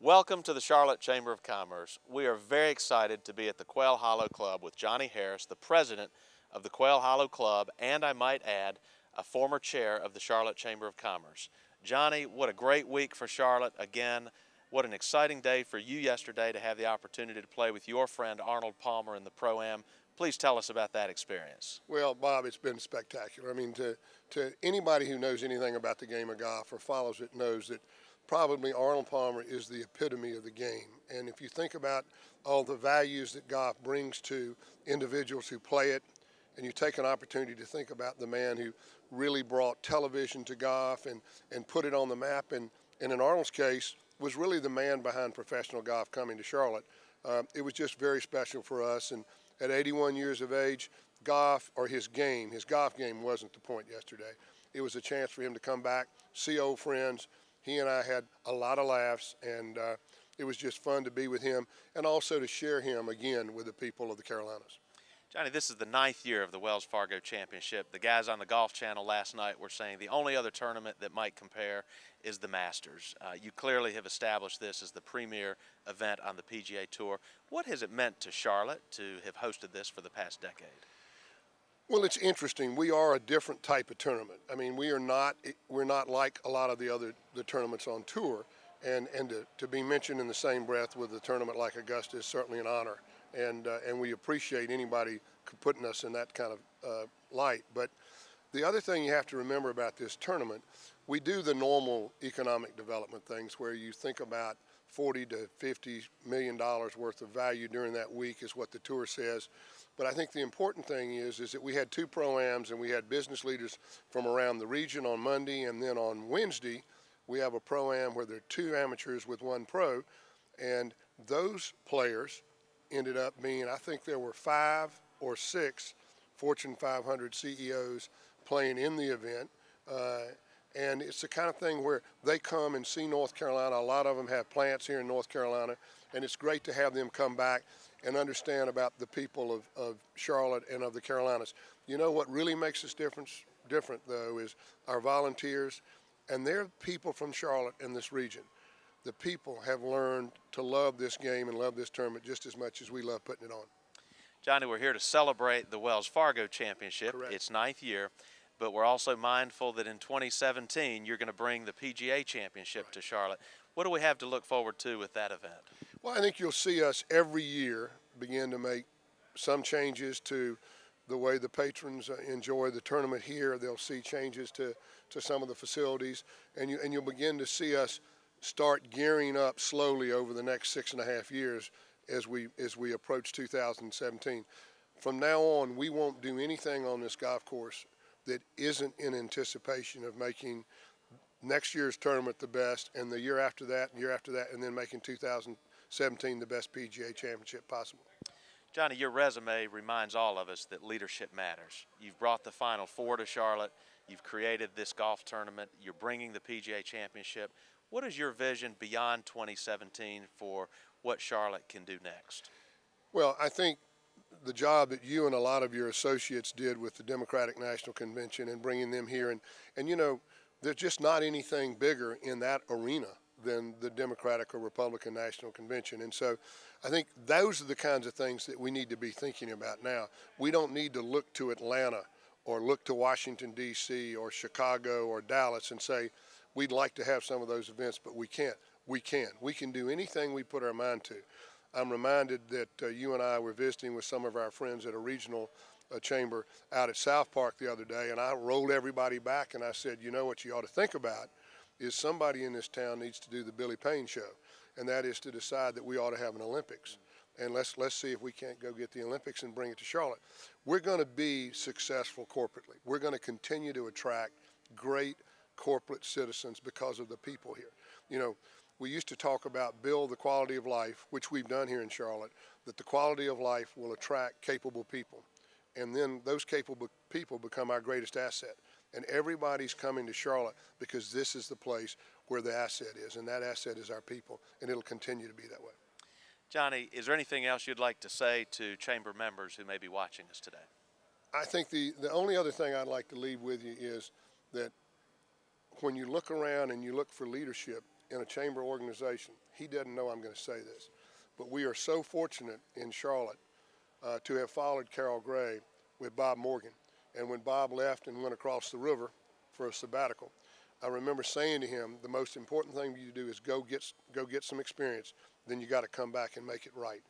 Welcome to the Charlotte Chamber of Commerce. We are very excited to be at the Quail Hollow Club with Johnny Harris, the president of the Quail Hollow Club, and I might add, a former chair of the Charlotte Chamber of Commerce. Johnny, what a great week for Charlotte. Again, what an exciting day for you yesterday to have the opportunity to play with your friend Arnold Palmer in the Pro-Am. Please tell us about that experience. Well, Bob, it's been spectacular. I mean, to anybody who knows anything about the game of golf or follows it knows that probably Arnold Palmer is the epitome of the game. And if you think about all the values that golf brings to individuals who play it, and you take an opportunity to think about the man who really brought television to golf and put it on the map, and in Arnold's case, was really the man behind professional golf coming to Charlotte. It was just very special for us. And at 81 years of age, golf, or his golf game wasn't the point yesterday. It was a chance for him to come back, see old friends. He and I had a lot of laughs, and it was just fun to be with him and also to share him again with the people of the Carolinas. Johnny, this is the 9th year of the Wells Fargo Championship. The guys on the Golf Channel last night were saying the only other tournament that might compare is the Masters. You clearly have established this as the premier event on the PGA Tour. What has it meant to Charlotte to have hosted this for the past decade? Well, it's interesting. We are a different type of tournament. I mean, we're not like a lot of the tournaments on tour, and to be mentioned in the same breath with a tournament like Augusta is certainly an honor, and we appreciate anybody putting us in that kind of light. But the other thing you have to remember about this tournament, we do the normal economic development things where you think about $40 to $50 million worth of value during that week is what the tour says. But I think the important thing is that we had 2 Pro-Ams and we had business leaders from around the region on Monday, and then on Wednesday we have a Pro-Am where there are 2 amateurs with 1 pro, and those players ended up being, I think there were 5 or 6 Fortune 500 CEOs playing in the event. And it's the kind of thing where they come and see North Carolina. A lot of them have plants here in North Carolina, and it's great to have them come back and understand about the people of Charlotte and of the Carolinas. You know what really makes us different though is our volunteers, and they're people from Charlotte and this region. The people have learned to love this game and love this tournament just as much as we love putting it on. Johnny, we're here to celebrate the Wells Fargo Championship. Correct. Its 9th year. But we're also mindful that in 2017 you're going to bring the PGA Championship to Charlotte. What do we have to look forward to with that event? Well, I think you'll see us every year begin to make some changes to the way the patrons enjoy the tournament here. They'll see changes to some of the facilities, and you'll begin to see us start gearing up slowly over the next 6.5 years as we approach 2017. From now on, we won't do anything on this golf course that isn't in anticipation of making next year's tournament the best, and the year after that, and then making 2017 the best PGA Championship possible. Johnny, your resume reminds all of us that leadership matters. You've brought the Final Four to Charlotte. You've created this golf tournament. You're bringing the PGA Championship. What is your vision beyond 2017 for what Charlotte can do next? Well, I think the job that you and a lot of your associates did with the Democratic National Convention and bringing them here, and you know, there's just not anything bigger in that arena than the Democratic or Republican National Convention. And so I think those are the kinds of things that we need to be thinking about now. We don't need to look to Atlanta or look to Washington, D.C. or Chicago or Dallas and say, we'd like to have some of those events, but we can't. We can. We can do anything we put our mind to. I'm reminded that you and I were visiting with some of our friends at a regional chamber out at South Park the other day, and I rolled everybody back and I said, you know what you ought to think about is somebody in this town needs to do the Billy Payne show, and that is to decide that we ought to have an Olympics. And let's see if we can't go get the Olympics and bring it to Charlotte. We're going to be successful corporately. We're going to continue to attract great corporate citizens because of the people here. You know, we used to talk about build the quality of life, which we've done here in Charlotte, that the quality of life will attract capable people. And then those capable people become our greatest asset. And everybody's coming to Charlotte because this is the place where the asset is, and that asset is our people, and it'll continue to be that way. Johnny, is there anything else you'd like to say to chamber members who may be watching us today? I think the only other thing I'd like to leave with you is that when you look around and you look for leadership in a chamber organization, he doesn't know I'm going to say this, but we are so fortunate in Charlotte to have followed Carol Gray with Bob Morgan. And when Bob left and went across the river for a sabbatical, I remember saying to him, the most important thing you do is go get some experience, then you got to come back and make it right.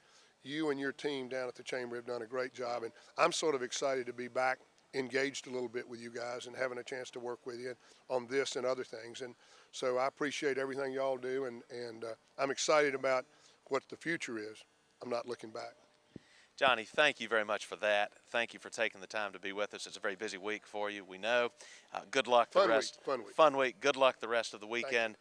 You and your team down at the chamber have done a great job, and I'm sort of excited to be back engaged a little bit with you guys and having a chance to work with you on this and other things. And so I appreciate everything y'all do, and I'm excited about what the future is. I'm not looking back. Johnny, thank you very much for that. Thank you for taking the time to be with us. It's a very busy week for you, we know. Good luck the rest. Fun week. Fun week. Good luck the rest of the weekend.